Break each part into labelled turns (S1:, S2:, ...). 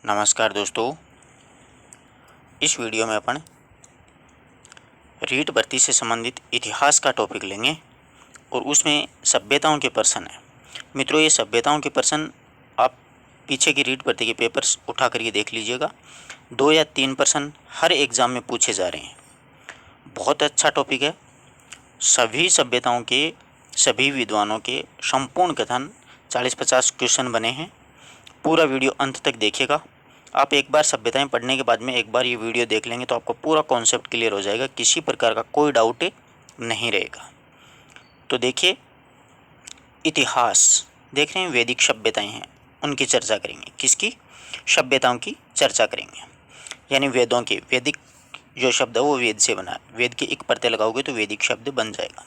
S1: नमस्कार दोस्तों, इस वीडियो में अपन रीट भर्ती से संबंधित इतिहास का टॉपिक लेंगे और उसमें सभ्यताओं के प्रश्न है। मित्रों, ये सभ्यताओं के प्रश्न आप पीछे की रीट भर्ती के पेपर्स उठा करके देख लीजिएगा। 2 या 3 प्रश्न हर एग्ज़ाम में पूछे जा रहे हैं। बहुत अच्छा टॉपिक है। सभी सभ्यताओं के, सभी विद्वानों के संपूर्ण कथन 40-50 क्वेश्चन बने हैं। पूरा वीडियो अंत तक देखिएगा। आप एक बार सभ्यताएं पढ़ने के बाद में एक बार ये वीडियो देख लेंगे तो आपको पूरा कॉन्सेप्ट क्लियर हो जाएगा, किसी प्रकार का कोई डाउट नहीं रहेगा। तो देखिए, इतिहास देख रहे हैं, वैदिक सभ्यताएं हैं, उनकी चर्चा करेंगे। किसकी? सभ्यताओं की चर्चा करेंगे, यानी वेदों के। वैदिक जो शब्द है वो वेद से बना है। वेद के एक प्रत्यय लगाओगे तो वैदिक शब्द बन जाएगा।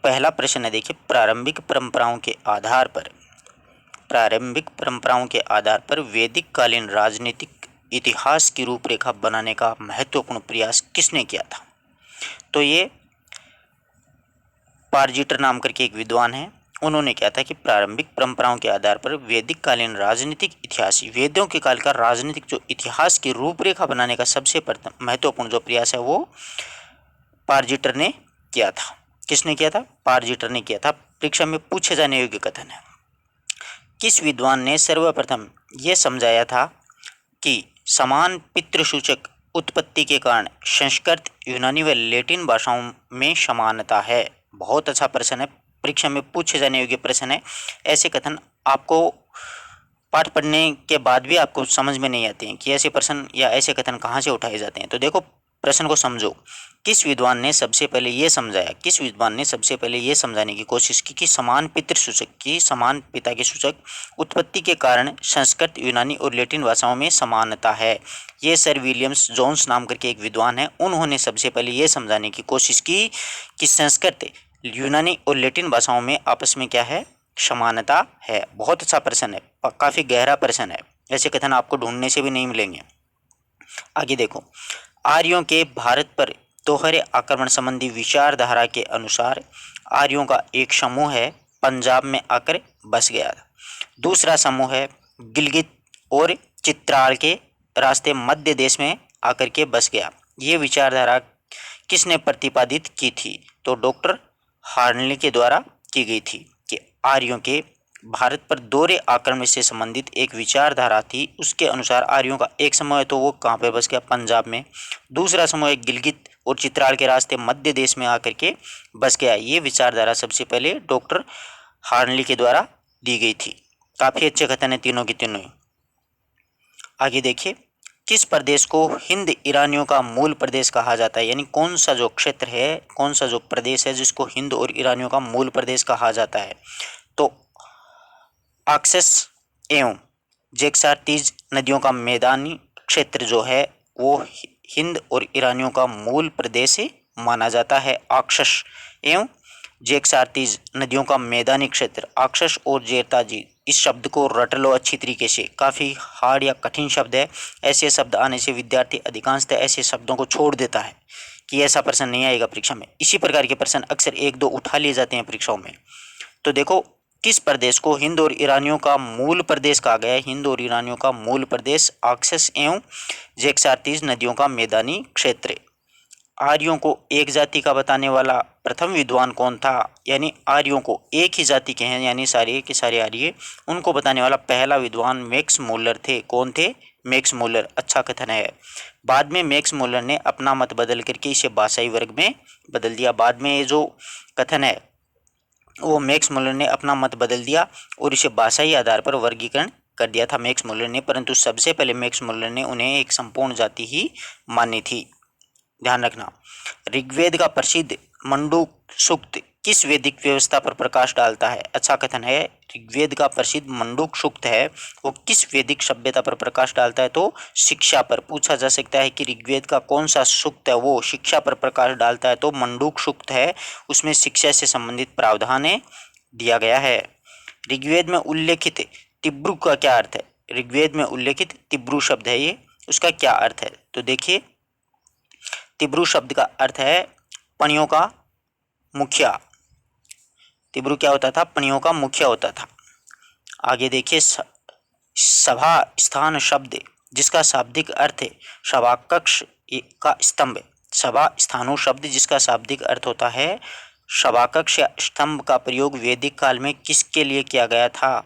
S1: पहला प्रश्न है, देखिए, प्रारंभिक परंपराओं के आधार पर वैदिक कालीन राजनीतिक इतिहास की रूपरेखा बनाने का महत्वपूर्ण प्रयास किसने किया था? तो ये पारजिटर नाम करके एक विद्वान है, उन्होंने क्या था कि प्रारंभिक परंपराओं के आधार पर वैदिक कालीन राजनीतिक इतिहास, वेदों के काल का राजनीतिक जो इतिहास की रूपरेखा बनाने का सबसे प्रथम महत्वपूर्ण जो प्रयास है वो पारजिटर ने किया था। किसने किया था? पारजिटर ने किया था। परीक्षा में पूछे जाने योग्य कथन है। किस विद्वान ने सर्वप्रथम यह समझाया था कि समान पितृसूचक उत्पत्ति के कारण संस्कृत, यूनानी व लैटिन भाषाओं में समानता है? बहुत अच्छा प्रश्न है, परीक्षा में पूछे जाने योग्य प्रश्न है। ऐसे कथन आपको पाठ पढ़ने के बाद भी आपको समझ में नहीं आते हैं कि ऐसे प्रश्न या ऐसे कथन कहाँ से उठाए जाते हैं। तो देखो, प्रश्न को समझो। किस विद्वान ने सबसे पहले ये समझाने की कोशिश की कि समान पिता के सूचक उत्पत्ति के कारण संस्कृत, यूनानी और लैटिन भाषाओं में समानता है? ये सर विलियम्स जोन्स नाम करके एक विद्वान है, उन्होंने सबसे पहले ये समझाने की कोशिश की कि संस्कृत, यूनानी और लैटिन भाषाओं में आपस में क्या है? समानता है। बहुत अच्छा प्रश्न है, काफ़ी गहरा प्रश्न है। ऐसे कथन आपको ढूंढने से भी नहीं मिलेंगे। आगे देखो, आर्यों के भारत पर दोहरे आक्रमण संबंधी विचारधारा के अनुसार आर्यों का एक समूह है पंजाब में आकर बस गया था। दूसरा समूह है गिलगित और चित्राल के रास्ते मध्य देश में आकर के बस गया। ये विचारधारा किसने प्रतिपादित की थी? तो डॉक्टर हार्नले के द्वारा की गई थी कि आर्यों के भारत पर दोहरे आक्रमण से संबंधित एक विचारधारा थी। उसके अनुसार आर्यों का एक समूह है तो वो कहाँ पे बस गया? पंजाब में। दूसरा समूह गिलगित और चित्राल के रास्ते मध्य देश में आकर के बस गया। ये विचारधारा सबसे पहले डॉक्टर हार्नले के द्वारा दी गई थी। काफ़ी अच्छे कथन है तीनों के तीनों। आगे देखिए, किस प्रदेश को हिंद ईरानियों का मूल प्रदेश कहा जाता है? यानी कौन सा जो क्षेत्र है, कौन सा जो प्रदेश है जिसको हिंद और ईरानियों का मूल प्रदेश कहा जाता है? तो ऑक्सस एवं जेक्सारतीज नदियों का मैदानी क्षेत्र जो है वो हिंद और ईरानियों का मूल प्रदेश माना जाता है। ऑक्सस एवं जेक्सारतीज नदियों का मैदानी क्षेत्र। ऑक्सस और जेरताजी, इस शब्द को रट लो अच्छी तरीके से। काफ़ी हार्ड या कठिन शब्द है। ऐसे शब्द आने से विद्यार्थी अधिकांशतः ऐसे शब्दों को छोड़ देता है कि ऐसा प्रश्न नहीं आएगा परीक्षा में। इसी प्रकार के प्रश्न अक्सर 1-2 उठा लिए जाते हैं परीक्षाओं में। तो देखो, किस प्रदेश को हिंद और ईरानियों का मूल प्रदेश कहा गया है? हिंद और ईरानियों का मूल प्रदेश ऑक्सस एवं जेक्सारतीज नदियों का मैदानी क्षेत्र। आर्यों को एक जाति का बताने वाला प्रथम विद्वान कौन था? यानी आर्यों को एक ही जाति के हैं, यानी सारे के सारे आर्य, उनको बताने वाला पहला विद्वान मैक्स मूलर थे। कौन थे? Max Muller. अच्छा कथन है। बाद में मैक्स मूलर ने अपना मत बदल करके इसे भाषाई वर्ग में बदल दिया। बाद में ये जो कथन है वो मैक्स मूलर ने अपना मत बदल दिया और इसे भाषाई आधार पर वर्गीकरण कर दिया था मैक्स मूलर ने, परंतु सबसे पहले मैक्स मूलर ने उन्हें एक संपूर्ण जाति ही मानी थी। ध्यान रखना। ऋग्वेद का प्रसिद्ध मंडूक सूक्त किस वैदिक व्यवस्था पर प्रकाश डालता है? अच्छा कथन है। ऋग्वेद का प्रसिद्ध मंडूक सूक्त है वो किस वैदिक सभ्यता पर प्रकाश डालता है? तो शिक्षा पर। पूछा जा सकता है कि ऋग्वेद का कौन सा सूक्त है वो शिक्षा पर प्रकाश डालता है? तो मंडूक सूक्त है, उसमें शिक्षा से संबंधित प्रावधान दिया गया है। ऋग्वेद में उल्लेखित तिब्रू का क्या अर्थ है? ऋग्वेद में उल्लेखित तिब्रू शब्द है ये, उसका क्या अर्थ है? तो देखिए, तिब्रू शब्द का अर्थ है पणियों का मुखिया। तिब्रू क्या होता था? पणियों का मुखिया होता था। आगे देखिए, सभा स्थान शब्द जिसका शाब्दिक अर्थ है सभाकक्ष का स्तंभ। सभा स्थानों शब्द जिसका शाब्दिक अर्थ होता है सभाकक्ष या स्तंभ का प्रयोग वैदिक काल में किसके लिए किया गया था?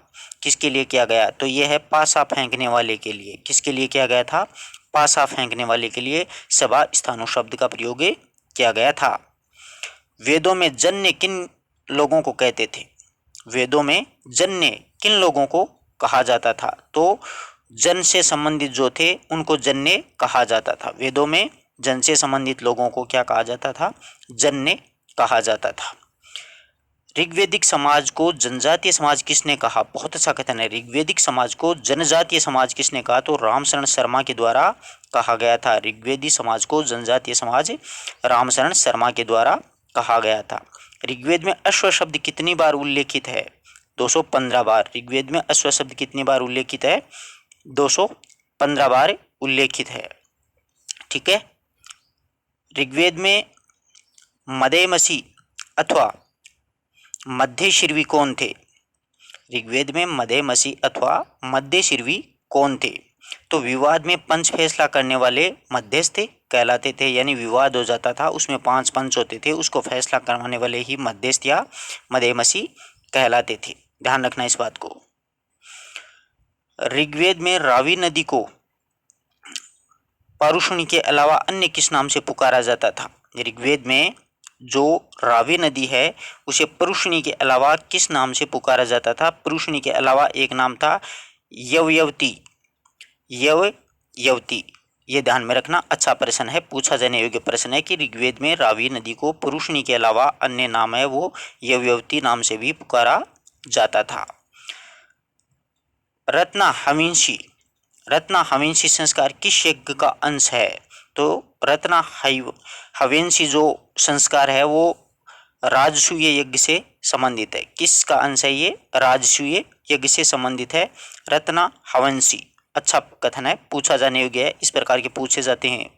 S1: किसके लिए किया गया? तो यह है पासा फेंकने वाले के लिए। किसके लिए किया गया था? पासा फेंकने वाले के लिए सभा स्थानों शब्द का प्रयोग किया गया था। वेदों में जन्य किन लोगों को कहते थे? वेदों में जन्य किन लोगों को कहा जाता था? तो जन से संबंधित जो थे उनको जन्य कहा जाता था। वेदों में जन से संबंधित लोगों को क्या कहा जाता था? जन्य कहा जाता था। ऋग्वेदिक समाज को जनजातीय समाज किसने कहा? बहुत अच्छा कथन है। ऋग्वेदिक समाज को जनजातीय समाज किसने कहा? तो रामशरण शर्मा के द्वारा कहा गया था। ऋग्वेदिक समाज को जनजातीय समाज रामशरण शर्मा के द्वारा कहा गया था। ऋग्वेद में अश्व शब्द कितनी बार उल्लेखित है? 215 बार। ऋग्वेद में अश्व शब्द कितनी बार उल्लेखित है? 215 बार उल्लेखित है। ठीक है। ऋग्वेद में मदेमसी अथवा मध्यशीर्वी कौन थे? ऋग्वेद में मदेमसी अथवा मध्यशीर्वी कौन थे? तो विवाद में पंच फैसला करने वाले मध्यस्थ कहलाते थे। यानी विवाद हो जाता था उसमें 5 पंच होते थे, उसको फैसला करवाने वाले ही मध्यस्थ या मदेमसी कहलाते थे। ध्यान रखना इस बात को। ऋग्वेद में रावी नदी को परुष्णी के अलावा अन्य किस नाम से पुकारा जाता था? ऋग्वेद में जो रावी नदी है उसे परुष्णी के अलावा किस नाम से पुकारा जाता था? परुष्णी के अलावा एक नाम था यवयवती। यवयवती, ये ध्यान में रखना। अच्छा प्रश्न है, पूछा जाने योग्य प्रश्न है कि ऋग्वेद में रावी नदी को परुष्णी के अलावा अन्य नाम है वो यवयवती नाम से भी पुकारा जाता था। रत्नाहविंशी संस्कार किस यज्ञ का अंश है? तो रत्नाहविंशी जो संस्कार है वो राजसूय यज्ञ से संबंधित है। किसका अंश है ये? राजसूय यज्ञ से संबंधित है रत्नाहविंशी। अच्छा कथन है, पूछा जाने योग्य है। इस प्रकार के पूछे जाते हैं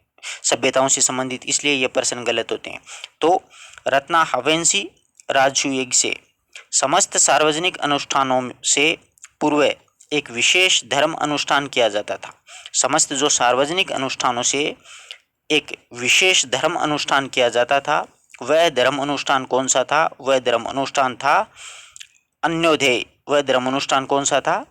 S1: सभ्यताओं से संबंधित, इसलिए ये प्रश्न गलत होते हैं। तो रत्नाहविंशी राजसूय यज्ञ से। समस्त सार्वजनिक अनुष्ठानों से पूर्व एक विशेष धर्म अनुष्ठान किया जाता था। समस्त जो सार्वजनिक अनुष्ठानों से एक विशेष धर्म अनुष्ठान किया जाता था, वह धर्म अनुष्ठान कौन सा था? वह धर्म अनुष्ठान था अन्योध्यय। वह धर्म अनुष्ठान कौन सा था?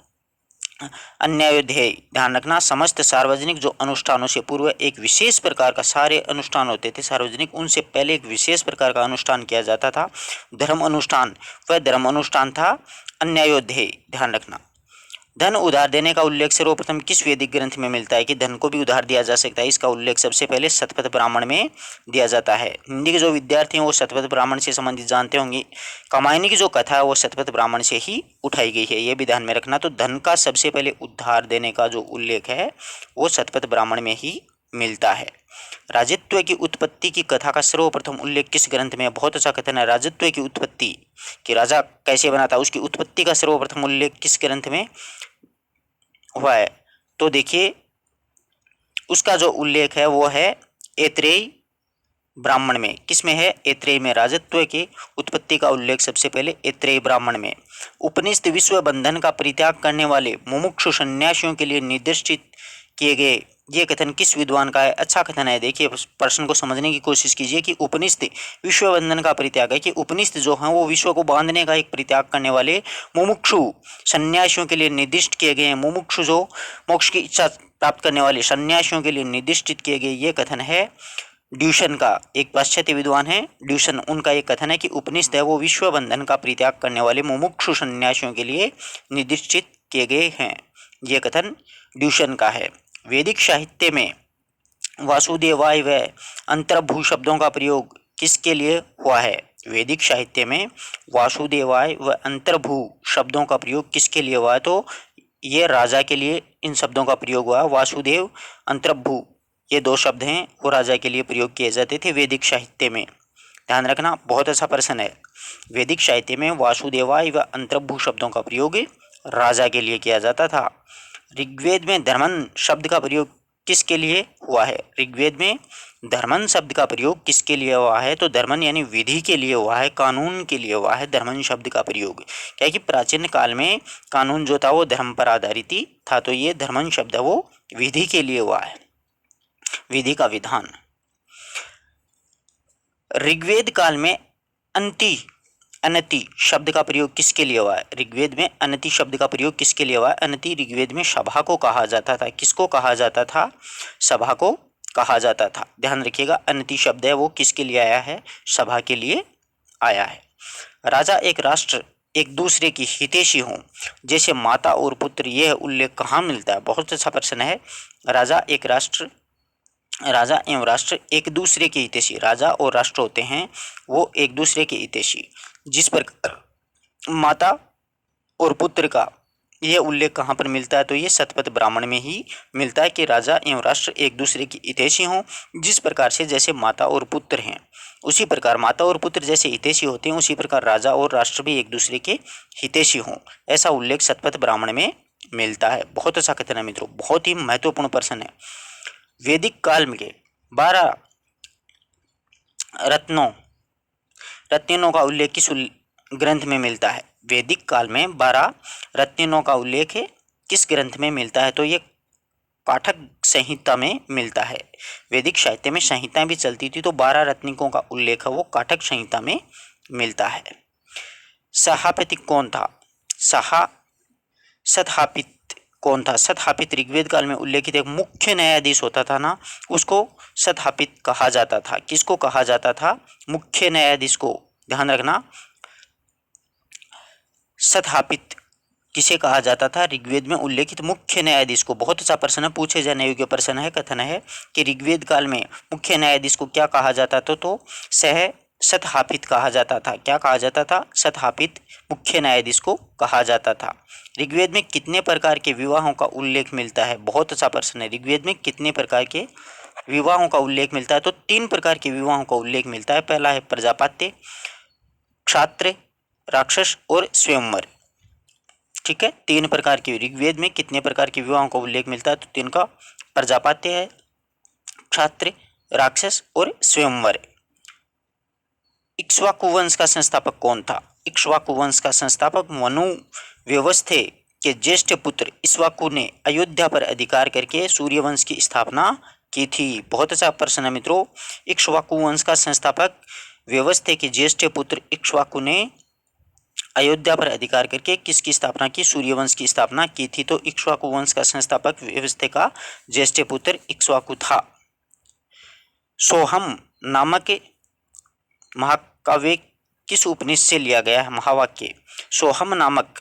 S1: अन्योध्यय। ध्यान रखना, समस्त सार्वजनिक जो अनुष्ठानों से पूर्व एक विशेष प्रकार का, सारे अनुष्ठान होते थे सार्वजनिक, उनसे पहले एक विशेष प्रकार का अनुष्ठान किया जाता था धर्म अनुष्ठान। वह धर्म अनुष्ठान था अन्योध्यय। ध्यान रखना। धन उधार देने का उल्लेख सर्वप्रथम किस वैदिक ग्रंथ में मिलता है कि धन को भी उधार दिया जा सकता है? इसका उल्लेख सबसे पहले शतपथ ब्राह्मण में दिया जाता है। हिंदी के जो विद्यार्थी हैं वो शतपथ ब्राह्मण से संबंधित जानते होंगे। कामायनी की जो कथा है वो शतपथ ब्राह्मण से ही उठाई गई है, ये भी ध्यान में रखना। तो धन का सबसे पहले उधार देने का जो उल्लेख है वो शतपथ ब्राह्मण में ही मिलता है। राजत्व की उत्पत्ति की कथा का सर्वप्रथम उल्लेख किस ग्रंथ में? बहुत अच्छा कथन है। राजत्व की उत्पत्ति कि राजा कैसे बना था उसकी उत्पत्ति का सर्वप्रथम उल्लेख किस ग्रंथ में हुआ है? तो देखिए उसका जो उल्लेख है वो है ऐत्रेयी ब्राह्मण में। किस में है? ऐत्रेयी में। राजत्व की उत्पत्ति का उल्लेख सबसे पहले ऐत्रेयी ब्राह्मण में। उपनिषद विश्व बंधन का परित्याग करने वाले मुमुक्षु सन्यासियों के लिए निर्दिष्टित किए गए ये कथन किस विद्वान का है? अच्छा कथन है। देखिए प्रश्न को समझने की कोशिश कीजिए कि उपनिषद विश्व बंधन का परित्याग है कि उपनिषद जो है वो विश्व को बांधने का एक परित्याग करने वाले मुमुक्षु सन्यासियों के लिए निर्दिष्ट किए गए हैं। मुमुक्षु जो मोक्ष की इच्छा प्राप्त करने वाले सन्यासियों के लिए निर्दिष्टित किए गए ये कथन है ड्यूशन का। एक पाश्चात्य विद्वान है ड्यूशन, उनका एक कथन है कि उपनिषद है वो विश्व बंधन का परित्याग करने वाले मुमुक्षु सन्यासियों के लिए निर्दिष्टित किए गए हैं। ये कथन ड्यूशन का है। वैदिक साहित्य में वासुदेवाय व अंतर्भू शब्दों का प्रयोग किसके लिए हुआ है? वैदिक साहित्य में वासुदेवाय व अंतर्भू शब्दों का प्रयोग किसके लिए हुआ है? तो ये राजा के लिए इन शब्दों का प्रयोग हुआ। वासुदेव अंतर्भू ये दो शब्द हैं वो राजा के लिए प्रयोग किए जाते थे वैदिक साहित्य में। ध्यान रखना, बहुत अच्छा प्रश्न है। वैदिक साहित्य में वासुदेवाय व अंतर्भू शब्दों का प्रयोग राजा के लिए किया जाता था। ऋग्वेद में धर्मन शब्द का प्रयोग किसके लिए हुआ है? ऋग्वेद में धर्मन शब्द का प्रयोग किसके लिए हुआ है? तो धर्मन यानी विधि के लिए हुआ है, कानून के लिए हुआ है धर्मन शब्द का प्रयोग। क्या है कि प्राचीन काल में कानून जो था वो धर्म पर आधारित ही था, तो ये धर्मन शब्द है वो विधि के लिए हुआ है, विधि का विधान। ऋग्वेद काल में अंति अनति शब्द का प्रयोग किसके लिए हुआ है? ऋग्वेद में अनति शब्द का प्रयोग किसके लिए हुआ है? अनति ऋग्वेद में सभा को कहा जाता था। किसको कहा जाता था? सभा को कहा जाता था। ध्यान रखिएगा, अनति शब्द है वो किसके लिए आया है? सभा के लिए आया है। राजा एक राष्ट्र एक दूसरे की हितैषी हों जैसे माता और पुत्र, यह उल्लेख कहाँ मिलता है? बहुत अच्छा प्रश्न है। राजा एवं राष्ट्र एक दूसरे के हितैषी, राजा और राष्ट्र होते हैं वो एक दूसरे के हितैषी, जिस प्रकार माता और पुत्र का यह उल्लेख कहाँ पर मिलता है? तो ये शतपथ ब्राह्मण में ही मिलता है कि राजा एवं राष्ट्र एक दूसरे की हितैषी हों, जिस प्रकार से जैसे माता और पुत्र हैं उसी प्रकार माता और पुत्र जैसे हितैषी होते हैं उसी प्रकार राजा और राष्ट्र भी एक दूसरे के हितैषी हों, ऐसा उल्लेख शतपथ ब्राह्मण में मिलता है। बहुत अच्छा कथन है मित्रों, बहुत ही महत्वपूर्ण प्रश्न है। वैदिक काल में 12 रत्नों का उल्लेख किस ग्रंथ में मिलता है? वैदिक काल में 12 रत्नों का उल्लेख किस ग्रंथ में मिलता है? तो ये काठक संहिता में मिलता है। वैदिक साहित्य में संहिताएं भी चलती थी, तो 12 रत्निकों का उल्लेख है वो काठक संहिता में मिलता है। सहापित कौन था? सत्हापित कौन था? सत्हापित ऋग्वेद काल में उल्लेखित एक मुख्य न्यायाधीश होता था ना, उसको सत्हापित कहा जाता था। किसको कहा जाता था? मुख्य न्यायाधीश को। ध्यान रखना, सत्हापित किसे कहा जाता था? ऋग्वेद में उल्लेखित मुख्य न्यायाधीश को। बहुत अच्छा प्रश्न पूछे जाने योग्य प्रश्न है। कथन है कि ऋग्वेद काल में मुख्य न्यायाधीश को क्या कहा जाता था? तो सत्हापित कहा जाता था। क्या कहा जाता था? सत्हापित मुख्य न्यायाधीश को कहा जाता था। ऋग्वेद में कितने प्रकार के विवाहों का उल्लेख मिलता है? बहुत अच्छा प्रश्न है। ऋग्वेद में कितने प्रकार के विवाहों का उल्लेख मिलता है? तो 3 प्रकार के विवाहों का उल्लेख मिलता है। पहला है प्रजापत्य, क्षात्र, राक्षस और स्वयंवर। ठीक है, 3 प्रकार के। ऋग्वेद में कितने प्रकार के विवाहों का उल्लेख मिलता है? तो 3 का, प्रजापत्य है, क्षात्र, राक्षस और स्वयंवर। इक्ष्वाकु वंश का संस्थापक कौन था? इक्ष्वाकु वंश का संस्थापक मनु व्यवस्थे के ज्येष्ठ पुत्र इक्ष्वाकु ने अयोध्या पर अधिकार करके सूर्यवंश की स्थापना की थी। बहुत अच्छा प्रश्न है मित्रों। इक्ष्वाकु वंश का संस्थापक व्यवस्थे के ज्येष्ठ पुत्र इक्ष्वाकु ने अयोध्या पर अधिकार करके किसकी स्थापना की? सूर्यवंश की स्थापना की थी। तो इक्ष्वाकु वंश का संस्थापक व्यवस्थे का ज्येष्ठ पुत्र इक्ष्वाकु था। सोहम नामक महाकाव्य किस उपनिषद से लिया गया है? महावाक्य सोहम नामक,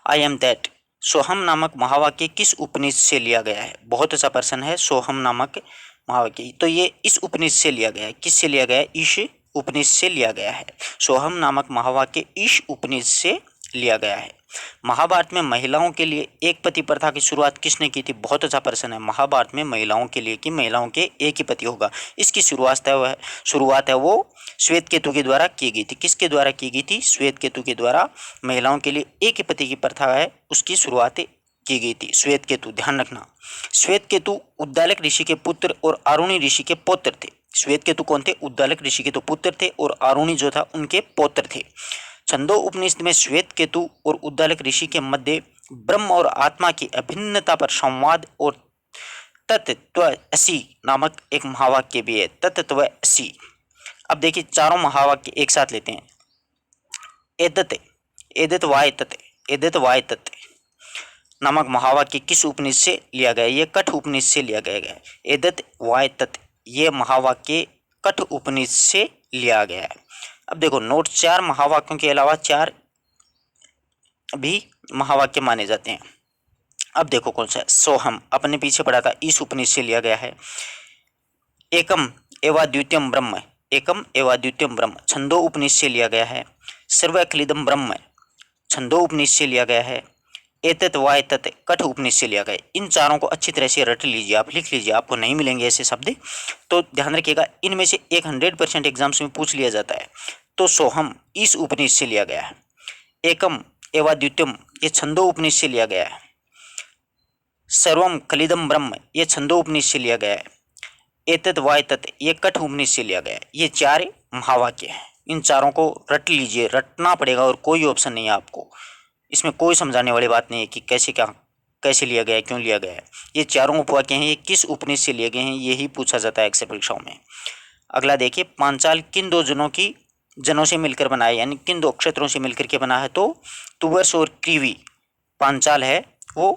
S1: आई एम दैट, सोहम नामक महावाक्य किस उपनिषद से लिया गया है? बहुत अच्छा प्रश्न है। सोहम नामक महावाक्य, तो ये इस उपनिषद से लिया गया है। किससे लिया गया है? ईश उपनिषद से लिया गया है। सोहम नामक महावाक्य ईश उपनिषद से लिया गया है। महाभारत में महिलाओं के लिए एक पति प्रथा की शुरुआत किसने की थी? बहुत अच्छा प्रश्न है। महाभारत में महिलाओं के लिए कि महिलाओं के एक ही पति होगा, इसकी शुरुआत है वो श्वेत केतु के द्वारा की गई थी। किसके द्वारा की गई थी? श्वेत केतु के द्वारा महिलाओं के लिए एक ही पति की प्रथा है उसकी शुरुआत की गई थी। श्वेत केतु, ध्यान रखना, श्वेत केतु उद्दालक ऋषि के पुत्र और आरुणि ऋषि के पौत्र थे। श्वेत केतु कौन थे? उद्दालक ऋषि के तो पुत्र थे और आरुणि जो था उनके पौत्र थे। छंदो उपनिषद में श्वेत केतु और उद्दालक ऋषि के मध्य ब्रह्म और आत्मा की अभिन्नता पर संवाद और तत्त्वसी नामक एक महावाक्य भी है। तत्त्वसी। अब देखिए चारों महावाक्य एक साथ लेते हैं। एदत एदत वाय तत्, एदत वाय तत् नामक महावाक्य किस उपनिषद से लिया गया? ये कठ उपनिषद से लिया गया है। एदत वाय तत् ये महावाक्य कठ उपनिषद से लिया गया है। अब देखो नोट, 4 महावाक्यों के अलावा 4 भी महावाक्य माने जाते हैं। अब देखो कौन सा है? सोहम अपने पीछे पढ़ा था, इस उपनिषद से लिया गया है। एकम एवाद्वितीयम ब्रह्म, एकम एवाद्वितीयम ब्रह्म छंदो उपनिषद से लिया गया है। सर्वखलिदम ब्रह्म छंदो उपनिषद से लिया गया है। एतत् वाय तत् कठ उपनिषद से लिया गया। इन चारों को अच्छी तरह से रट लीजिए, आप लिख लीजिए, आपको नहीं मिलेंगे ऐसे शब्द, तो ध्यान रखिएगा। इनमें से 100% एग्जाम्स में पूछ लिया जाता है। तो सोहम इस उपनिषद से लिया गया है। एकम एवाद्वितीयम ये छंदो उपनिषद से लिया गया है। सर्वम कलिदम ब्रह्म ये छंदोपनिषद से लिया गया है। एतत् व एतत् ये कठ उपनिषद से लिया गया है। ये चार महावाक्य हैं। इन चारों को रट लीजिए, रटना पड़ेगा और कोई ऑप्शन नहीं है आपको। इसमें कोई समझाने वाली बात नहीं है कि कैसे क्या कैसे लिया गया है, क्यों लिया गया है। ये चारों उपवाक्य हैं, ये किस उपनिषद से लिए गए हैं, यही पूछा जाता है अक्सर परीक्षाओं में। अगला देखिए, पांचाल किन दो जनों से मिलकर बना है, यानी किन दो अक्षत्रों से मिलकर के बना है। तो तुवर्स और क्रीवी पांचाल है वो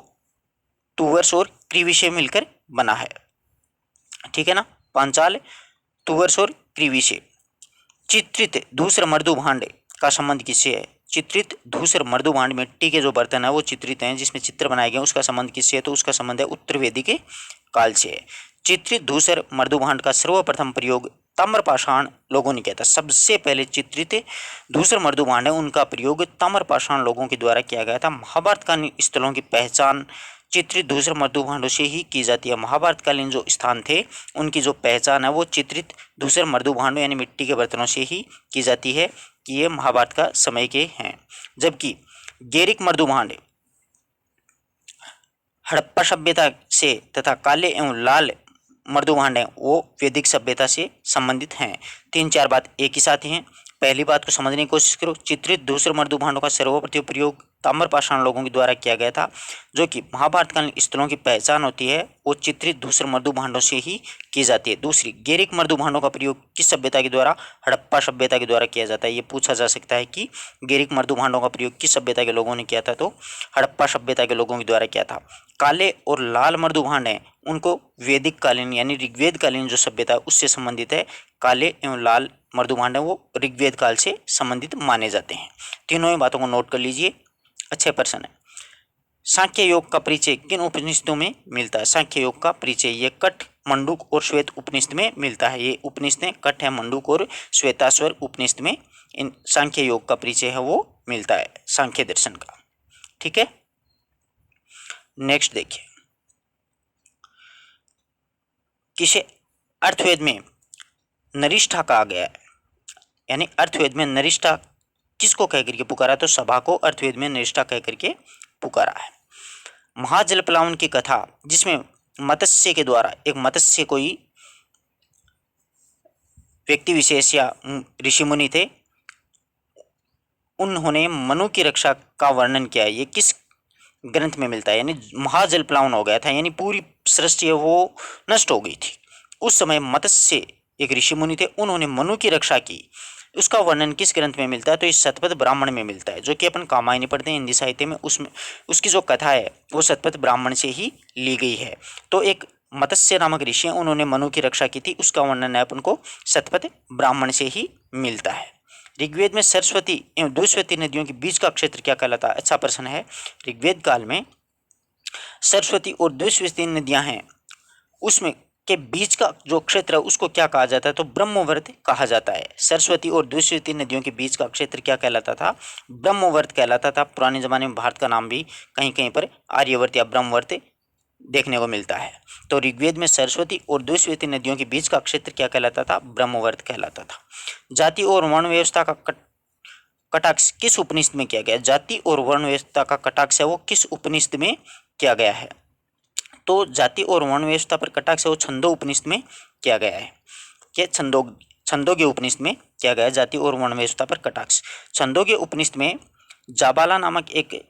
S1: तुवर्स और क्रीवी से मिलकर बना है, ठीक है ना। पांचाल तुवर्स और क्रीवी से। चित्रित धूसर मर्दुभांड का संबंध किससे है। चित्रित धूसर मर्दुभांड, मिट्टी के जो बर्तन है वो चित्रित हैं, जिसमें चित्र बनाए गए, उसका संबंध किससे है। तो उसका संबंध है उत्तर वैदिक काल से है। चित्रित धूसर मर्दुभांड का सर्वप्रथम प्रयोग ताम्रपाषाण लोगों ने किया था। सबसे पहले चित्रित धूसर मर्दुभांड है, उनका प्रयोग ताम्रपाषाण लोगों के द्वारा किया गया था। महाभारतकालीन स्थलों की पहचान चित्रित धूसर मर्दुभांडों से ही की जाती है। महाभारतकालीन जो स्थान थे उनकी जो पहचान है वो चित्रित धूसर मर्दुभांडों यानी मिट्टी के बर्तनों से ही की जाती है कि ये महाभारत का समय के हैं। जबकि गेरिक मर्दुभांड हड़प्पा सभ्यता से तथा काले एवं लाल मर्दुभांड हैं वो वैदिक सभ्यता से संबंधित हैं। 3-4 बात एक ही साथ ही हैं। पहली बात को समझने की कोशिश करो। चित्रित धूसर मर्दुभांडों का सर्वप्रथम प्रयोग ताम्रपाषाण लोगों के द्वारा किया गया था। जो कि महाभारतकालीन स्थलों की पहचान होती है वो चित्रित धूसर मर्दुभांडों से ही की जाती है। दूसरी, गेरिक मर्दुभांडों का प्रयोग किस सभ्यता के द्वारा, हड़प्पा सभ्यता के द्वारा किया जाता है। ये पूछा जा सकता है कि गेरिक मर्दुभांडों का प्रयोग किस सभ्यता के लोगों ने किया था। तो हड़प्पा सभ्यता के लोगों के द्वारा किया था। काले और लाल मर्दुभांड हैं उनको वैदिक कालीन यानी ऋग्वेद कालीन जो सभ्यता है उससे संबंधित है। काले एवं लाल मर्दुभांड है वो ऋग्वेद काल से संबंधित माने जाते हैं। तीनों ही बातों को नोट कर लीजिए, अच्छे प्रश्न है। सांख्य योग का परिचय किन उपनिषदों में मिलता है। सांख्य योग का परिचय ये कठ, मंडूक और श्वेत उपनिषद में मिलता है। ये उपनिषदें कठ है, मंडूक और श्वेताश्वर उपनिषद में इन सांख्य योग का परिचय है वो मिलता है, सांख्य दर्शन का, ठीक है। नेक्स्ट देखिए, किसे अर्थवेद में नरिष्ठा कहा गया है, यानी अर्थवेद में नरिष्ठा किसको कह करके पुकारा। तो सभा को अर्थवेद में नरिष्ठा कह करके पुकारा है। महाजलप्लावन की कथा जिसमें मत्स्य के द्वारा एक मत्स्य कोई व्यक्ति विशेष या ऋषि मुनि थे, उन्होंने मनु की रक्षा का वर्णन किया है। ये किस ग्रंथ में मिलता है। यानी महाजलप्लावन हो गया था, यानी पूरी सृष्टि वो नष्ट हो गई थी। उस समय मत्स्य एक ऋषि मुनि थे, उन्होंने मनु की रक्षा की। उसका वर्णन किस ग्रंथ में मिलता है। तो इस शतपथ ब्राह्मण में मिलता है, जो कि अपन कामायनी पढ़ते हैं हिंदी साहित्य में। उसमें उसकी जो कथा है वो शतपथ ब्राह्मण से ही ली गई है। तो एक मत्स्य नामक ऋषि हैं, उन्होंने मनु की रक्षा की थी, उसका वर्णन है अपन को शतपथ ब्राह्मण से ही मिलता है। ऋग्वेद में सरस्वती एवं द्विस्वती नदियों के बीच का क्षेत्र क्या कहलाता है। अच्छा प्रश्न है। ऋग्वेद काल में सरस्वती और द्विस्वती नदियां हैं, उसमें के बीच का जो क्षेत्र है उसको क्या कहा जाता है। तो ब्रह्मवर्त कहा जाता है। सरस्वती और द्विस्वती नदियों के बीच का क्षेत्र क्या कहलाता था। ब्रह्मवर्त कहलाता था। पुराने जमाने में भारत का नाम भी कहीं कहीं पर आर्यवर्त या ब्रह्मवर्त देखने को मिलता है। तो ऋग्वेद में सरस्वती और द्विस्वती नदियों के बीच का क्षेत्र क्या कहलाता था। ब्रह्मवर्त कहलाता था। जाति और वर्ण व्यवस्था का कटाक्ष किस उपनिषद में किया गया। जाति और वर्ण व्यवस्था का कटाक्ष है वो किस उपनिषद में किया गया है। तो जाति और वर्ण व्यवस्था पर कटाक्ष है वो छंदो उपनिषद में किया गया है। क्या छंदोग्य उपनिषद में किया गया है जाति और वर्ण व्यवस्था पर कटाक्ष। छंदोग्य उपनिषद में जाबाला नामक एक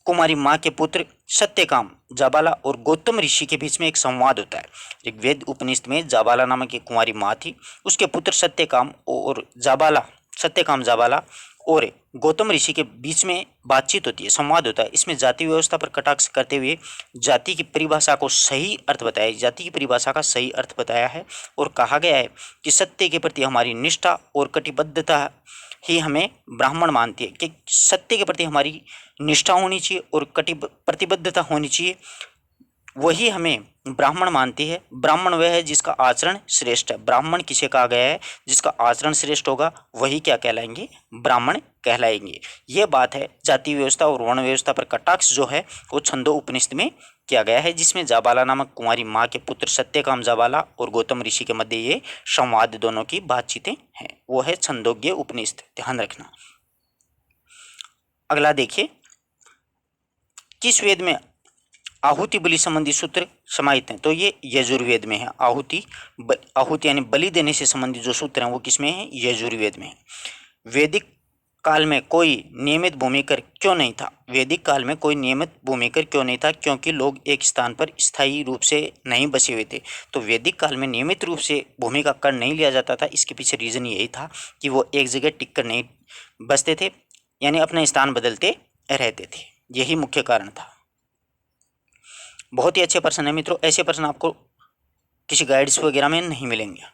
S1: कुमारी माँ के पुत्र सत्यकाम, जाबाला और गौतम ऋषि के बीच में एक संवाद होता है। ऋग्वेद उपनिषद में जाबाला नामक एक कुमारी माँ थी, उसके पुत्र सत्यकाम और सत्यकाम जाबाला और गौतम ऋषि के बीच में बातचीत होती है, संवाद होता है। इसमें जाति व्यवस्था पर कटाक्ष करते हुए जाति की परिभाषा को सही अर्थ बताया, जाति की परिभाषा का सही अर्थ बताया है और कहा गया है कि सत्य के प्रति हमारी निष्ठा और कटिबद्धता ही हमें ब्राह्मण मानती है। कि सत्य के प्रति हमारी निष्ठा होनी चाहिए और प्रतिबद्धता होनी चाहिए, वही हमें ब्राह्मण मानती है। ब्राह्मण वह है जिसका आचरण श्रेष्ठ है। ब्राह्मण किसे कहा गया है, जिसका आचरण श्रेष्ठ होगा वही क्या कहलाएंगे, ब्राह्मण कहलाएंगे। ये बात है। जाति व्यवस्था और वर्ण व्यवस्था पर कटाक्ष जो है वो छंदो उपनिषद में किया गया है, जिसमें जाबाला नामक कुमारी माँ के पुत्र सत्यकाम जाबाला और गौतम ऋषि के मध्य ये संवाद दोनों की बातचीतें हैं, वो है छंदोग्य उपनिषद, ध्यान रखना। अगला देखिए, किस वेद में आहुति बलि संबंधी सूत्र समाहित हैं, तो ये यजुर्वेद में है। आहुति यानी बलि देने से संबंधित जो सूत्र हैं वो किसमें है? यजुर्वेद में है। वैदिक काल में कोई नियमित भूमिकर क्यों नहीं था? वैदिक काल में कोई नियमित भूमिकर क्यों नहीं था? क्योंकि लोग एक स्थान पर स्थायी रूप से नहीं बसे हुए थे। तो वैदिक काल में नियमित रूप से भूमिका कर नहीं लिया जाता था। इसके पीछे रीज़न यही था कि वो एक जगह टिक कर नहीं बसते थे, यानी अपना स्थान बदलते रहते थे। यही मुख्य कारण था। बहुत ही अच्छे प्रश्न है मित्रों। ऐसे प्रश्न आपको किसी गाइड्स वगैरह में नहीं मिलेंगे।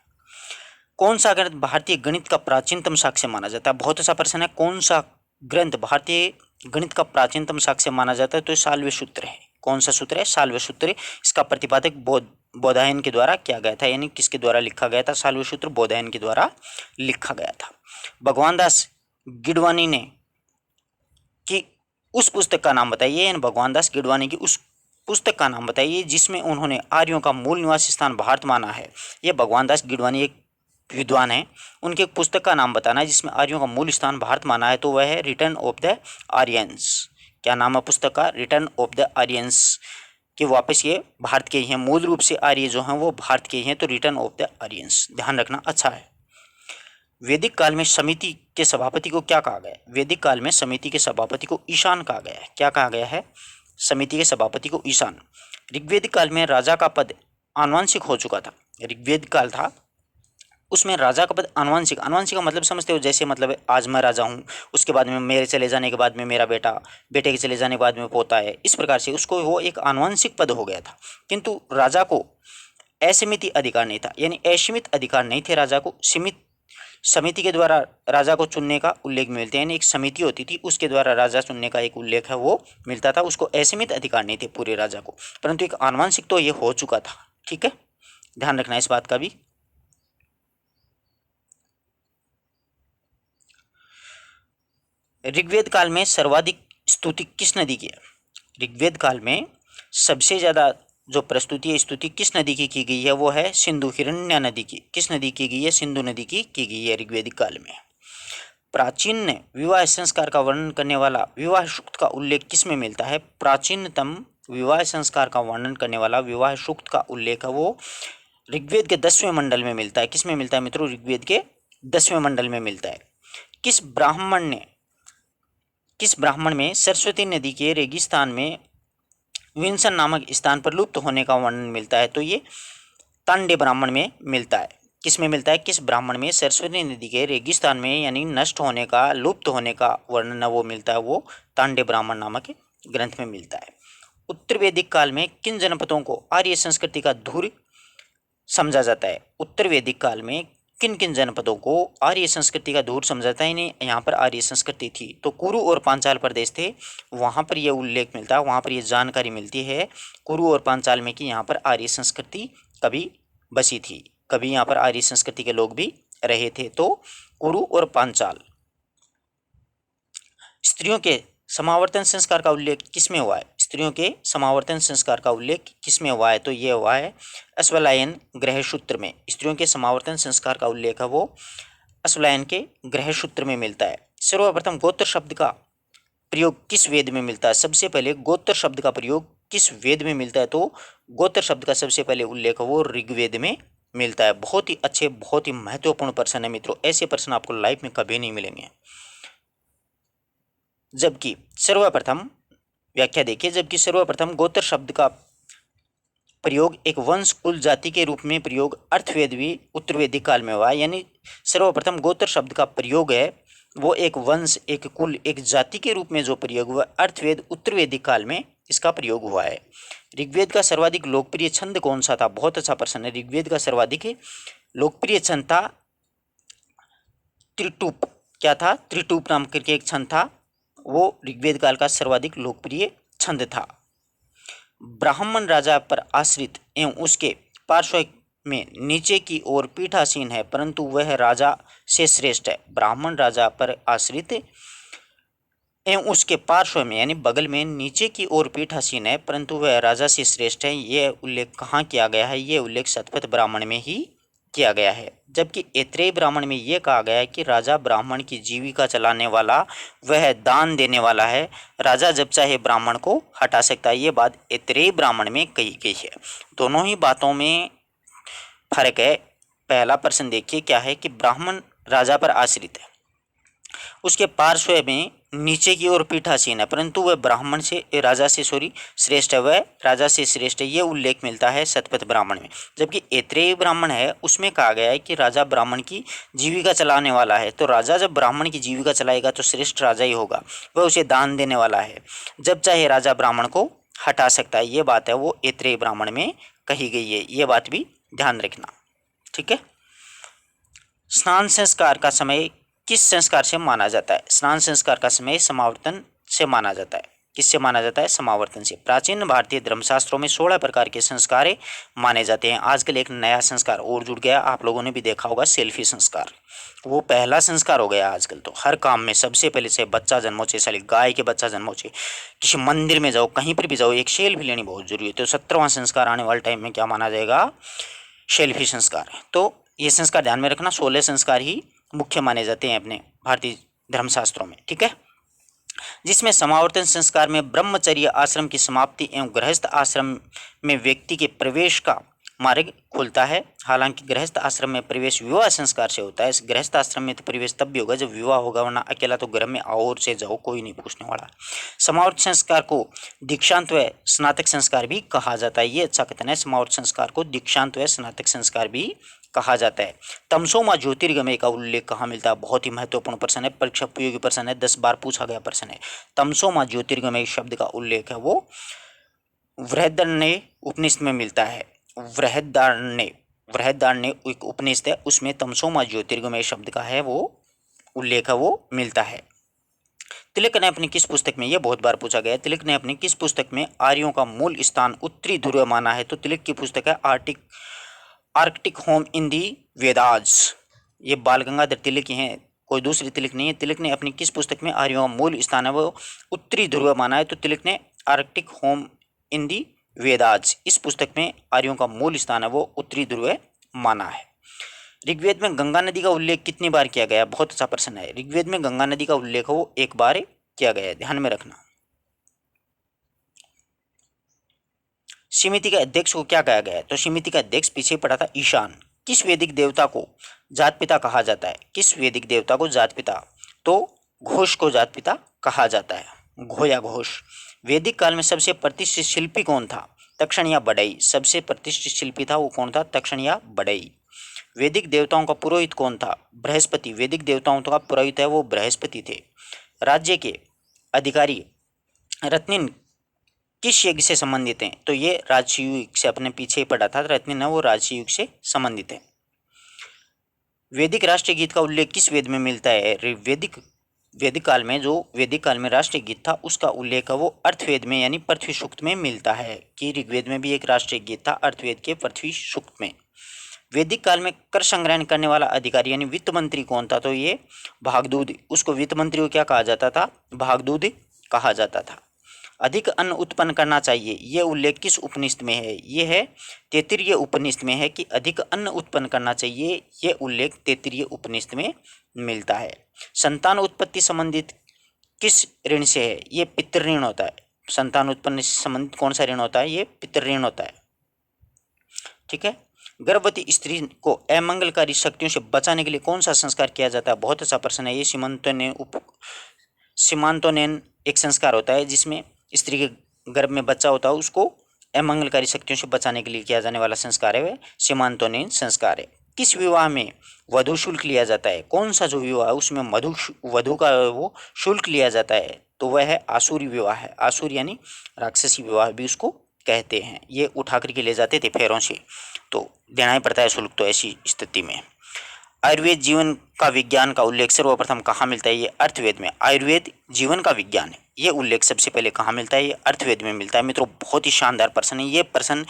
S1: कौन सा ग्रंथ भारतीय गणित का प्राचीनतम साक्ष्य माना जाता है? बहुत अच्छा प्रश्न है। कौन सा ग्रंथ भारतीय गणित का प्राचीनतम साक्ष्य माना जाता है? तो साल्व्य सूत्र है। कौन सा सूत्र है? साल्व्य सूत्र। इसका प्रतिपादक बोधायन के द्वारा किया गया था, यानी किसके द्वारा लिखा गया था? साल्व्य सूत्र बोधायन के द्वारा लिखा गया था। भगवान दास गिडवानी ने कि उस पुस्तक का नाम बताइए, यानी भगवान दास गिडवानी की उस पुस्तक का नाम बताइए जिसमें उन्होंने आर्यों का मूल निवास स्थान भारत माना है। यह भगवान दास गिडवानी एक विद्वान है। उनके एक पुस्तक का नाम बताना है जिसमें आर्यों का मूल स्थान भारत माना है, तो वह है रिटर्न ऑफ द आर्यंस। क्या नाम है पुस्तक का? Return of the Aryans. कि वापस ये भारत के ही हैं, मूल रूप से आर्य जो हैं वो भारत के ही हैं, तो रिटर्न ऑफ द आर्यंस ध्यान रखना अच्छा है। वैदिक काल में समिति के सभापति को क्या कहा गया? वैदिक काल में समिति के सभापति को ईशान कहा गया है। क्या कहा गया है? समिति के सभापति को ईशान। ऋग्वेद काल में राजा का पद आनुवंशिक हो चुका था। ऋग्वेद काल था, उसमें राजा का पद आनुवंशिक। आनुवंशिक का मतलब समझते हो? जैसे मतलब आज मैं राजा हूँ, उसके बाद में मेरे चले जाने के बाद में मेरा बेटा, बेटे के चले जाने के बाद में पोता है, इस प्रकार से उसको वो एक आनुवंशिक पद हो गया था। किंतु राजा को असीमित अधिकार नहीं था, यानी असीमित अधिकार नहीं थे राजा को। सीमित समिति के द्वारा राजा को चुनने का उल्लेख मिलते हैं, यानी एक समिति होती थी उसके द्वारा राजा चुनने का एक उल्लेख है वो मिलता था। उसको असीमित अधिकार नहीं थे पूरे राजा को, परंतु एक आनुवंशिक तो ये हो चुका था। ठीक है, ध्यान रखना इस बात का भी। ऋग्वेद काल में सर्वाधिक स्तुति किस नदी की है? ऋग्वेद काल में सबसे ज्यादा जो प्रस्तुति स्तुति किस नदी की गई है? वो है सिंधु हिरण्य नदी की। किस नदी की गई है? सिंधु नदी की गई है ऋग्वेदिक काल में। प्राचीन ने विवाह संस्कार का वर्णन करने वाला विवाह सूक्त का उल्लेख किस में मिलता है? प्राचीनतम विवाह संस्कार का वर्णन करने वाला विवाह सूक्त का उल्लेख है वो ऋग्वेद के 10वें मंडल में मिलता है। किस में मिलता है मित्रों? ऋग्वेद के 10वें मंडल में मिलता है। किस ब्राह्मण में सरस्वती नदी के रेगिस्तान में विंसन नामक स्थान पर लुप्त होने का वर्णन मिलता है? तो ये तांडे ब्राह्मण में मिलता है। किस में मिलता है? किस ब्राह्मण में सरस्वती नदी के रेगिस्तान में यानी नष्ट होने का, लुप्त होने का वर्णन वो मिलता है? वो तांडे ब्राह्मण नामक ग्रंथ में मिलता है। उत्तर वैदिक काल में किन जनपदों को आर्य संस्कृति का धूर समझा जाता है? उत्तर वैदिक काल में किन किन जनपदों को आर्य संस्कृति का धूर समझा जाता है? नहीं, यहाँ पर आर्य संस्कृति थी। तो कुरु और पांचाल प्रदेश थे, वहाँ पर यह उल्लेख मिलता है, वहाँ पर यह जानकारी मिलती है कुरु और पांचाल में कि यहाँ पर आर्य संस्कृति कभी बसी थी, कभी यहाँ पर आर्य संस्कृति के लोग भी रहे थे। तो कुरु और पांचाल। स्त्रियों के समावर्तन संस्कार का उल्लेख किसमें हुआ है? स्त्रियों के समावर्तन संस्कार का उल्लेख किसमें हुआ है? तो ये हुआ है अश्वलायन ग्रह सूत्र में। स्त्रियों के समावर्तन संस्कार का उल्लेख है वो अश्वलायन के ग्रह सूत्र में मिलता है। सर्वप्रथम गोत्र शब्द का प्रयोग किस वेद में मिलता है? सबसे पहले गोत्र शब्द का प्रयोग किस वेद में मिलता है? तो गोत्र शब्द का सबसे पहले उल्लेख है वो ऋग्वेद में मिलता है। बहुत ही अच्छे, बहुत ही महत्वपूर्ण प्रश्न है मित्रों। ऐसे प्रश्न आपको लाइफ में कभी नहीं मिलेंगे। जबकि सर्वप्रथम व्याख्या देखिए, जबकि सर्वप्रथम गोत्र शब्द का प्रयोग एक वंश कुल जाति के रूप में प्रयोग अर्थवेदी उत्तर वैदिक काल में हुआ। यानी सर्वप्रथम गोत्र शब्द का प्रयोग है वो एक वंश, एक कुल, एक जाति के रूप में जो प्रयोग हुआ अर्थवेद उत्तर वैदिक काल में इसका प्रयोग हुआ है। ऋग्वेद का सर्वाधिक लोकप्रिय छंद कौन सा था? बहुत अच्छा प्रश्न है। ऋग्वेद का सर्वाधिक लोकप्रिय छंद था त्रिटूप। क्या था? त्रिटूप नाम करके एक छंद था, वो ऋग्वेद काल का सर्वाधिक लोकप्रिय छंद था। ब्राह्मण राजा पर आश्रित एवं उसके पार्श्व में नीचे की ओर पीठासीन है परंतु वह राजा से श्रेष्ठ है। ब्राह्मण राजा पर आश्रित एवं उसके पार्श्व में यानी बगल में नीचे की ओर पीठासीन है परंतु वह राजा से श्रेष्ठ है। यह उल्लेख कहाँ किया गया है? यह उल्लेख शतपथ ब्राह्मण में ही किया गया है। जबकि ऐत्रेय ब्राह्मण में यह कहा गया है कि राजा ब्राह्मण की जीविका चलाने वाला, वह दान देने वाला है। राजा जब चाहे ब्राह्मण को हटा सकता है। ये बात ऐत्रेय ब्राह्मण में कही गई है। दोनों ही बातों में फर्क है। पहला प्रश्न देखिए क्या है कि ब्राह्मण राजा पर आश्रित है, उसके पार्श्व में नीचे की ओर पीठासीन है, परंतु वह ब्राह्मण से राजा से श्रेष्ठ है, वह राजा से श्रेष्ठ है। ये उल्लेख मिलता है शतपथ ब्राह्मण में। जबकि ऐत्रेय ब्राह्मण है उसमें कहा गया है कि राजा ब्राह्मण की जीविका चलाने वाला है। तो राजा जब ब्राह्मण की जीविका चलाएगा तो श्रेष्ठ राजा ही होगा, वह उसे दान देने वाला है। जब चाहे राजा ब्राह्मण को हटा सकता है। ये बात है वो ऐत्रेय ब्राह्मण में कही गई है। ये बात भी ध्यान रखना, ठीक है। स्नान संस्कार का समय किस संस्कार से माना जाता है? स्नान संस्कार का समय समावर्तन से माना जाता है। किससे माना जाता है? समावर्तन से। प्राचीन भारतीय धर्मशास्त्रों में 16 प्रकार के संस्कार माने जाते हैं। आजकल एक नया संस्कार और जुड़ गया, आप लोगों ने भी देखा होगा, सेल्फी संस्कार। वो पहला संस्कार हो गया आजकल तो हर काम में। सबसे पहले से बच्चा जन्मो चाहे साली गाय के बच्चा जन्मो चाहे किसी मंदिर में जाओ, कहीं पर भी जाओ, एक सेल्फी लेनी बहुत जरूरी है। तो 17वां संस्कार आने वाले टाइम में क्या माना जाएगा? सेल्फी संस्कार। तो ये संस्कार ध्यान में रखना, 16 संस्कार ही मुख्य माने जाते हैं अपने भारतीय धर्मशास्त्रों में, ठीक है। जिसमें समावर्तन संस्कार में ब्रह्मचर्य आश्रम की समाप्ति एवं गृहस्थ आश्रम में व्यक्ति के प्रवेश का मार्ग खुलता है। हालांकि गृहस्थ आश्रम में प्रवेश विवाह संस्कार से होता है। इस गृहस्थ आश्रम में तो प्रवेश तब भी होगा जब विवाह होगा, वरना अकेला तो घर में आओ और से जाओ, कोई नहीं पूछने वाला। समावर्त संस्कार को दीक्षांत व स्नातक संस्कार भी कहा जाता है। ये अच्छा कथन है, समावर्त संस्कार को दीक्षांत व स्नातक संस्कार भी कहा जाता है। तमसोमा ज्योतिर्गमय का उल्लेख कहाँ मिलता है? बहुत ही महत्वपूर्ण प्रश्न है, परीक्षा उपयोगी प्रश्न है, 10 बार पूछा गया प्रश्न है। तमसोमा ज्योतिर्गमय शब्द का उल्लेख है वो बृहदारण्यक उपनिषद में मिलता है। बृहदारण्यक एक उपनिषद है, उसमें तमसोमा ज्योतिर्गमय शब्द का है वो उल्लेख है वो मिलता है। तिलक ने अपनी किस पुस्तक में, यह बहुत बार पूछा गया है, तिलक ने अपनी किस पुस्तक में आर्यों का मूल स्थान उत्तरी ध्रुव माना है? तो तिलक की पुस्तक है आर्कटिक होम इन दी वेदास। ये बाल गंगाधर तिलक ही हैं, कोई दूसरी तिलक नहीं है। तिलक ने अपनी किस पुस्तक में आर्यों का मूल स्थान है वो उत्तरी ध्रुव माना है? तो तिलक ने आर्कटिक होम इन दी वेदास, इस पुस्तक में आर्यों का मूल स्थान है वो उत्तरी ध्रुव माना है। ऋग्वेद में गंगा नदी का उल्लेख कितनी बार किया गया? बहुत अच्छा प्रश्न है। ऋग्वेद में गंगा नदी का उल्लेख है वो एक बार किया गया है, ध्यान में रखना। समिति के अध्यक्ष को क्या कहा गया है? तो समिति का अध्यक्ष पीछे पड़ा था ईशान। किस वैदिक देवता को जात पिता कहा जाता है? किस वैदिक देवता को जात पिता? तो घोष को जात पिता कहा जाता है, घो या घोष। वैदिक काल में सबसे प्रतिष्ठित शिल्पी कौन था? तक्षण या बढ़ई। सबसे प्रतिष्ठित शिल्पी था वो कौन था? तक्षण या बढ़ई। वैदिक देवताओं का पुरोहित कौन था? बृहस्पति। वैदिक देवताओं का पुरोहित है वो बृहस्पति थे। राज्य के अधिकारी रत्निन किस यज्ञ से संबंधित हैं? तो ये राजसी युग से, अपने पीछे पड़ा था रत्निन है वो राजसी युग से संबंधित है। वैदिक राष्ट्रीय गीत का उल्लेख किस वेद में मिलता है? वैदिक काल में राष्ट्रीय गीत था उसका उल्लेख है वो अर्थवेद में यानी पृथ्वी सूक्त में मिलता है। कि ऋग्वेद में भी एक राष्ट्रीय गीत था अर्थवेद के पृथ्वी सूक्त में। वैदिक काल में कर संग्रहण करने वाला अधिकारी यानी वित्त मंत्री कौन था? तो ये भागदूद। उसको वित्त मंत्री को क्या कहा जाता था? भागदूद कहा जाता था। अधिक अन्न उत्पन्न करना चाहिए, यह उल्लेख किस उपनिषद में है? यह है तैत्तिरीय उपनिषद में है कि अधिक अन्न उत्पन्न करना चाहिए, यह उल्लेख तैत्तिरीय उपनिषद में मिलता है। संतान उत्पत्ति संबंधित किस ऋण से है? ये पितृ ऋण होता है। संतान उत्पन्न से संबंधित कौन सा ऋण होता है? ये पितृ ऋण होता है, ठीक है। गर्भवती स्त्री को अमंगलकारी शक्तियों से बचाने के लिए कौन सा संस्कार किया जाता है? बहुत अच्छा प्रश्न है ये। सीमांतोनयन एक संस्कार होता है जिसमें स्त्री के गर्भ में बच्चा होता है उसको अमंगलकारी शक्तियों से बचाने के लिए किया जाने वाला संस्कार है वह सीमांतोनयन संस्कार है। किस विवाह में वधु शुल्क लिया जाता है? कौन सा जो विवाह है उसमें वधु का वो शुल्क लिया जाता है? तो वह है आसुरी विवाह है। आसुरी यानी राक्षसी विवाह भी उसको कहते हैं। ये उठा करके ले जाते थे पैरों से, तो देना ही पड़ता है शुल्क तो ऐसी स्थिति में। आयुर्वेद जीवन का विज्ञान का उल्लेख सर्वप्रथम कहाँ मिलता है? ये अर्थवेद में। आयुर्वेद जीवन का विज्ञान है, ये उल्लेख सबसे पहले कहाँ मिलता है? ये अर्थवेद में मिलता है। मित्रों बहुत ही शानदार प्रश्न है। ये प्रश्न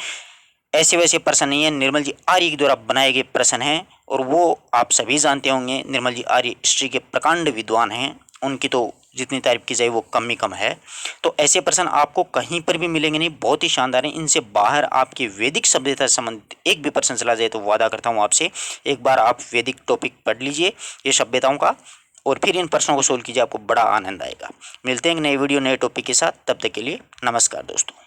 S1: ऐसे वैसे प्रश्न नहीं है, निर्मल जी आर्य के द्वारा बनाए गए प्रश्न हैं और वो आप सभी जानते होंगे। निर्मल जी आर्य हिस्ट्री के प्रकांड विद्वान हैं उनकी तो जितनी तारीफ की जाए वो कम ही कम है। तो ऐसे प्रश्न आपको कहीं पर भी मिलेंगे नहीं, बहुत ही शानदार है। इनसे बाहर आपके वैदिक सभ्यता से संबंधित एक भी प्रश्न चला जाए तो वादा करता हूँ आपसे, एक बार आप वैदिक टॉपिक पढ़ लीजिए ये सभ्यताओं का, और फिर इन प्रश्नों को सोल्व कीजिए, आपको बड़ा आनंद आएगा। मिलते हैं एक नए वीडियो नए टॉपिक के साथ, तब तक के लिए नमस्कार दोस्तों।